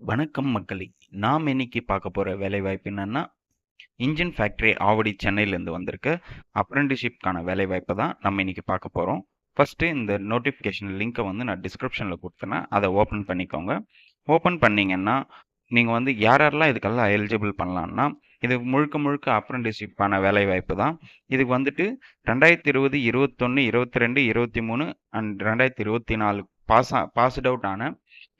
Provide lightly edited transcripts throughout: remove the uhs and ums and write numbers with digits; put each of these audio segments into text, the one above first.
வணக்கம் மக்களே! நாம் இன்னைக்கு பார்க்க போற வேலைவாய்ப்பு என்னன்னா, இன்ஜின் ஃபேக்டரி ஆவடி சென்னையிலேருந்து வந்திருக்க அப்ரென்டிஸ்ஷிப்க்கான வேலைவாய்ப்ப தான் நம்ம இன்னைக்கு பார்க்க போறோம். ஃபர்ஸ்ட்டு இந்த நோட்டிஃபிகேஷன் லிங்க்க வந்து நான் டிஸ்கிரிப்ஷன்ல குடுத்தேன். அத ஓப்பன் பண்ணிக்கோங்க. ஓப்பன் பண்ணீங்கன்னா, நீங்க வந்து யாரெல்லாம் இதுக்கெல்லாம் எலிஜிபிள் பண்ணலான்னா, இது முழுக்க முழுக்க அப்ரென்டிஸ்ஷிப்பான வேலைவாய்ப்பு தான். இதுக்கு வந்துட்டு 2020, 21, 22, 23 அண்ட் 2024 பாஸ்ட் அவுட் ஆன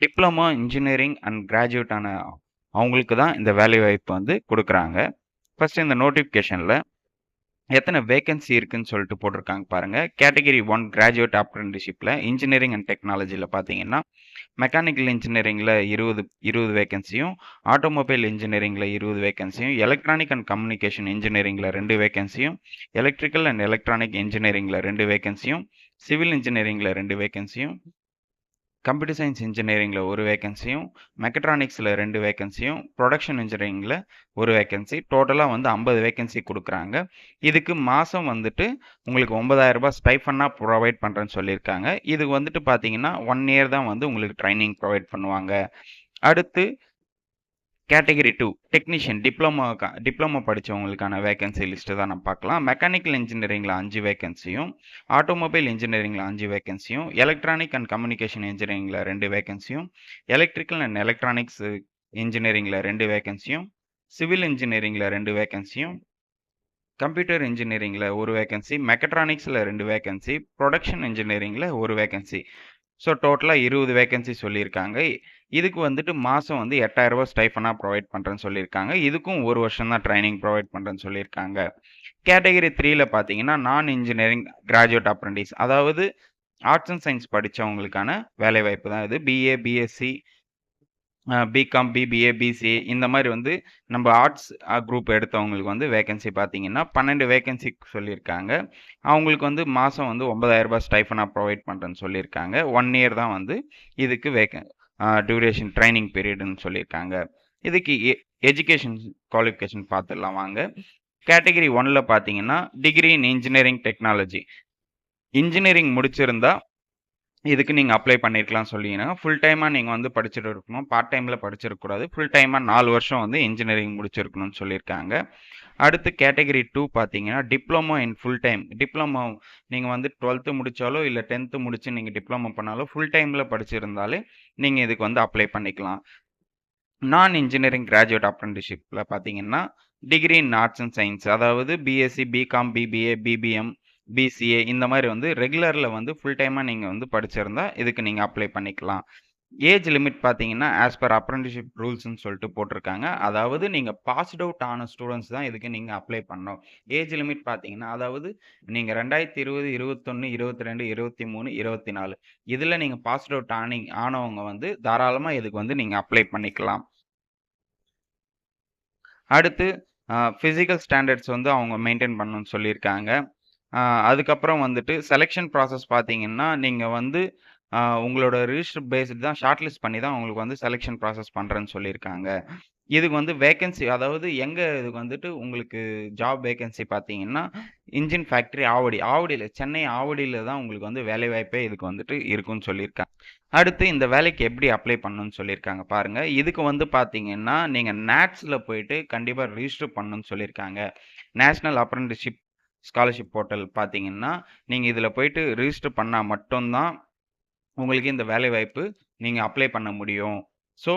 டிப்ளமோ இன்ஜினியரிங் அண்ட் கிராஜுவேட் ஆன அவங்களுக்கு தான் இந்த வேலைவாய்ப்பு வந்து குடுக்குறாங்க. ஃபர்ஸ்ட் இந்த நோட்டிஃபிகேஷன்ல எத்தனை வேக்கன்சி இருக்குன்னு சொல்லிட்டு போட்டிருக்காங்க பாருங்க. கேட்டகரி 1 கிராஜுவேட் அப்ரென்டிஸ்ஷிப்ல இன்ஜினியரிங் அண்ட் டெக்னாலஜில பார்த்தீங்கன்னா, மெக்கானிக்கல் இன்ஜினியரிங்ல 20 வேக்கன்சியும், ஆட்டோமொபைல் இன்ஜினியரிங்ல 20 வேக்கன்சியும், எலக்ட்ரானிக் அண்ட் கம்யூனிகேஷன் இன்ஜினியரிங்ல 2 வேக்கன்சியும், எலக்ட்ரிக்கல் அண்ட் எலக்ட்ரானிக் இன்ஜினியரிங்ல 2 வேக்கன்சியும், சிவில் இன்ஜினியரிங்ல 2 வேக்கன்சியும், கம்ப்யூட்டர் சயின்ஸ் இன்ஜினியரிங்ல 1 வேக்கன்சியும், மெக்கட்ரானிக்ஸ்ல 2 வேக்கன்சியும், புரொடக்ஷன் இன்ஜினியரிங்ல 1 வேக்கன்சி. டோட்டலா வந்து 50 வேக்கன்சி குடுக்குறாங்க. இதுக்கு மாசம் வந்துட்டு உங்களுக்கு ரூ. 9,000 ஸ்டைஃபன்னா புரொவைட் பண்றேன்னு சொல்லியிருக்காங்க. இது வந்துட்டு பார்த்தீங்கன்னா, 1 இயர் தான் வந்து உங்களுக்கு ட்ரெய்னிங் புரொவைட் பண்ணுவாங்க. அடுத்து கேட்டகரி 2 டெக்னீஷியன் டிப்ளமோ படிச்சவங்களுக்கான வேக்கன்சி லிஸ்ட் தான் நம்ம பார்க்கலாம். மெக்கானிக்கல் இன்ஜினியரிங்ல 5 வேக்கன்சியும், ஆட்டோமொபைல் இன்ஜினியரிங்ல 5 வேக்கன்சியும், எலக்ட்ரானிக் அண்ட் கம்யூனிகேஷன் இன்ஜினியரிங்ல 2 வேக்கன்சியும், எலக்ட்ரிக்கல் அண்ட் எலக்ட்ரானிக்ஸ் இன்ஜினியரிங்ல 2 வேக்கன்சியும், சிவில் இன்ஜினியரிங்ல 2 வேக்கன்சியும், கம்ப்யூட்டர் இன்ஜினியரிங்ல 1 வேக்கன்சி, மெக்கட்ரானிக்ஸ்ல 2 வேக்கன்சி, புரொடக்ஷன் இன்ஜினியரிங்ல 1 வேக்கன்சி. ஸோ டோட்டலா 20 வேக்கன்சி சொல்லியிருக்காங்க. இதுக்கு வந்துட்டு மாசம் வந்து ரூ. 8,000 ஸ்டைஃபனா புரொவைட் பண்றேன்னு சொல்லியிருக்காங்க. இதுக்கும் 1 வருஷம் தான் ட்ரெய்னிங் புரொவைட் பண்றேன்னு சொல்லியிருக்காங்க. கேட்டகரி 3ல பார்த்தீங்கன்னா, நான் இன்ஜினியரிங் கிராஜுவேட் அப்ரென்டிஸ் அதாவது ஆர்ட்ஸ் அண்ட் சயன்ஸ் படிச்சவங்களுக்கான வேலைவாய்ப்பு தான் இது. BA, BSc, BCom, BBA, BCA இந்த மாரி வந்து நம்ம ஆர்ட்ஸ் குரூப் எடுத்தவங்களுக்கு வந்து வேக்கன்சி பார்த்தீங்கன்னா, 12 வேக்கன்சி சொல்லியிருக்காங்க. அவங்களுக்கு வந்து மாசம் வந்து ரூ. 9,000 ஸ்டைஃபனா புரொவைட் பண்றேன்னு சொல்லியிருக்காங்க. 1 இயர் தான் வந்து இதுக்கு டியூரேஷன் ட்ரெய்னிங் பீரியடுன்னு சொல்லியிருக்காங்க. இதுக்கு எஜுகேஷன் குவாலிஃபிகேஷன் பார்த்துடலாம் வாங்க. கேட்டகரி 1ல பார்த்தீங்கன்னா, degree in engineering technology. Engineering முடிச்சிருந்தா இதுக்கு நீங்க அப்ளை பண்ணியிருக்கலாம்னு சொல்லிக்கிறாங்க. ஃபுல் டைமா நீங்க வந்து படிச்சுட்டு இருக்கணும். பார்ட் டைம்ல படிச்சிருக்கக்கூடாது. ஃபுல் டைமா 4 வருஷம் வந்து இன்ஜினியரிங் முடிச்சிருக்கணும்னு சொல்லியிருக்காங்க. அடுத்து கேட்டகரி 2 பார்த்தீங்கன்னா, diploma in full time. Diploma நீங்க வந்து 12த் முடிச்சாலோ, இல்ல 10த் முடிச்சு நீங்க டிப்ளமோ பண்ணாலோ, ஃபுல் டைம்ல படிச்சிருந்தாலே நீங்க இதுக்கு வந்து அப்ளை பண்ணிக்கலாம். நான் இன்ஜினியரிங் கிராஜுவேட் அப்ரென்டிஸ்ஷிப்ல பார்த்தீங்கன்னா, degree in arts and science அதாவது BSc, BCom, BBA, BBM, BCA இந்த மாரி வந்து ரெகுலர்ல வந்து ஃபுல் டைமா நீங்க வந்து படிச்சிருந்தா, இதுக்கு நீங்க அப்ளை பண்ணிக்கலாம். ஏஜ் லிமிட் பார்த்தீங்கன்னா, ஆஸ் பெர் அப்ரென்டிஸ்ஷிப் ரூல்ஸ்ன்னு சொல்லிட்டு போட்டிருக்காங்க. அதாவது நீங்க பாஸ்ட் அவுட் ஆன ஸ்டூடண்ட்ஸ் தான் இதுக்கு நீங்க அப்ளை பண்ணணும். ஏஜ் லிமிட் பார்த்தீங்கன்னா, அதாவது நீங்க 2020, 21, 22, 23, 24 இதுல நீங்க பாஸ்ட் அவுட் ஆனவங்க வந்து தாராளமா இதுக்கு வந்து நீங்க அப்ளை பண்ணிக்கலாம். அடுத்து பிசிக்கல் ஸ்டாண்டர்ட்ஸ் வந்து அவங்க மெயின்டெயின் பண்ணணும்னு சொல்லியிருக்காங்க. அ அதுக்கப்புறம் வந்துட்டு செலக்ஷன் ப்ராசஸ் பார்த்தீங்கன்னா, நீங்க வந்து உங்களோட ரிஜிஸ்டர் பேஸ்டு தான் ஷார்ட் லிஸ்ட் பண்ணி தான் உங்களுக்கு வந்து செலக்ஷன் ப்ராசஸ் பண்றேன்னு சொல்லியிருக்காங்க. இதுக்கு வந்து வேக்கன்சி அதாவது எங்க இதுக்கு வந்துட்டு உங்களுக்கு ஜாப் வேக்கன்சி பார்த்தீங்கன்னா, இன்ஜின் ஃபேக்டரி ஆவடி. ஆவடியில சென்னை ஆவடியில தான் உங்களுக்கு வந்து வேலைவாய்ப்பே இதுக்கு வந்துட்டு இருக்குன்னு சொல்லியிருக்காங்க. அடுத்து இந்த வேலைக்கு எப்படி அப்ளை பண்ணணும்னு சொல்லியிருக்காங்க பாருங்க. இதுக்கு வந்து பார்த்தீங்கன்னா, நீங்க நேட்ஸ்ல போயிட்டு கண்டிப்பா ரிஜிஸ்டர் பண்ணணும்னு சொல்லியிருக்காங்க. நேஷனல் அப்ரென்டிஸ்ஷிப் ஸ்காலர்ஷிப் போர்ட்டல் பார்த்தீங்கன்னா, நீங்க இதுல போயிட்டு ரிஜிஸ்டர் பண்ணா மட்டும் தான் உங்களுக்கு இந்த வேலைவாய்ப்பு நீங்க அப்ளை பண்ண முடியும். ஸோ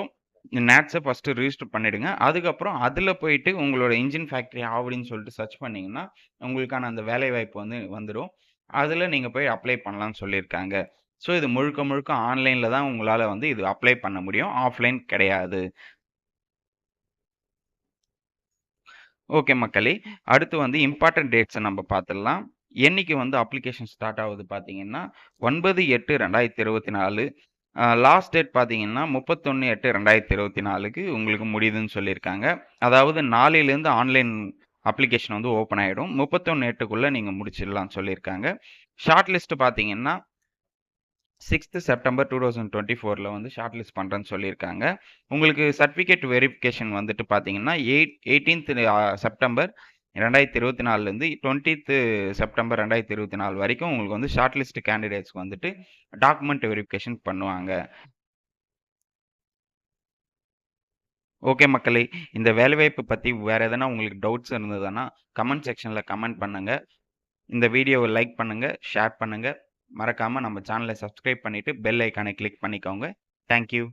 நேட்ஸ ஃபர்ஸ்ட்டு ரிஜிஸ்டர் பண்ணிடுங்க. அதுக்கப்புறம் அதுல போயிட்டு உங்களோட இன்ஜின் ஃபேக்டரி ஆவடின்னு சொல்லிட்டு சர்ச் பண்ணீங்கன்னா, உங்களுக்கான அந்த வேலைவாய்ப்பு வந்து வந்துரும். அதுல நீங்க போய் அப்ளை பண்ணலாம்னு சொல்லியிருக்காங்க. ஸோ இது முழுக்க முழுக்க ஆன்லைன்ல தான் உங்களால வந்து இது அப்ளை பண்ண முடியும். ஆஃப்லைன் கிடையாது. ஓகே மக்களே! அடுத்து வந்து இம்பார்ட்டன்ட் டேட்ஸ நம்ம பார்த்துடலாம். என்னைக்கு வந்து அப்ளிகேஷன் ஸ்டார்ட் ஆகுது பார்த்தீங்கன்னா, 9/8/2024 லாஸ்ட் டேட் பார்த்தீங்கன்னா, 31/8/2024க்கு உங்களுக்கு முடியுதுன்னு சொல்லியிருக்காங்க. அதாவது நாளையிலேருந்து ஆன்லைன் அப்ளிகேஷன் வந்து ஓப்பன் ஆயிடும். 31/8க்குள்ள நீங்க முடிச்சிடலாம்னு சொல்லியிருக்காங்க. ஷார்ட் லிஸ்ட் பார்த்தீங்கன்னா 6th செப்டம்பர் 2024ல வந்து ஷார்ட் லிஸ்ட் பண்றேன்னு சொல்லியிருக்காங்க. உங்களுக்கு சர்டிஃபிகேட் வெரிஃபிகேஷன் வந்துட்டு பார்த்தீங்கன்னா, 18th செப்டம்பர் 2024லேருந்து 20th செப்டம்பர் 2024 வரைக்கும் உங்களுக்கு வந்து ஷார்ட் லிஸ்ட் கேண்டிடேட்ஸ்க்கு வந்துட்டு டாக்குமெண்ட் வெரிஃபிகேஷன் பண்ணுவாங்க. ஓகே மக்களே, இந்த வேலைவாய்ப்பு பத்தி வேற எதனா உங்களுக்கு டவுட்ஸ் இருந்ததுன்னா, கமெண்ட் செக்ஷன்ல கமெண்ட் பண்ணுங்க. இந்த வீடியோவ லைக் பண்ணுங்க, ஷேர் பண்ணுங்க. மறக்காம நம்ம சேனல சப்ஸ்கிரைப் பண்ணிட்டு பெல் ஐகானை கிளிக் பண்ணிக்கோங்க. Thank you.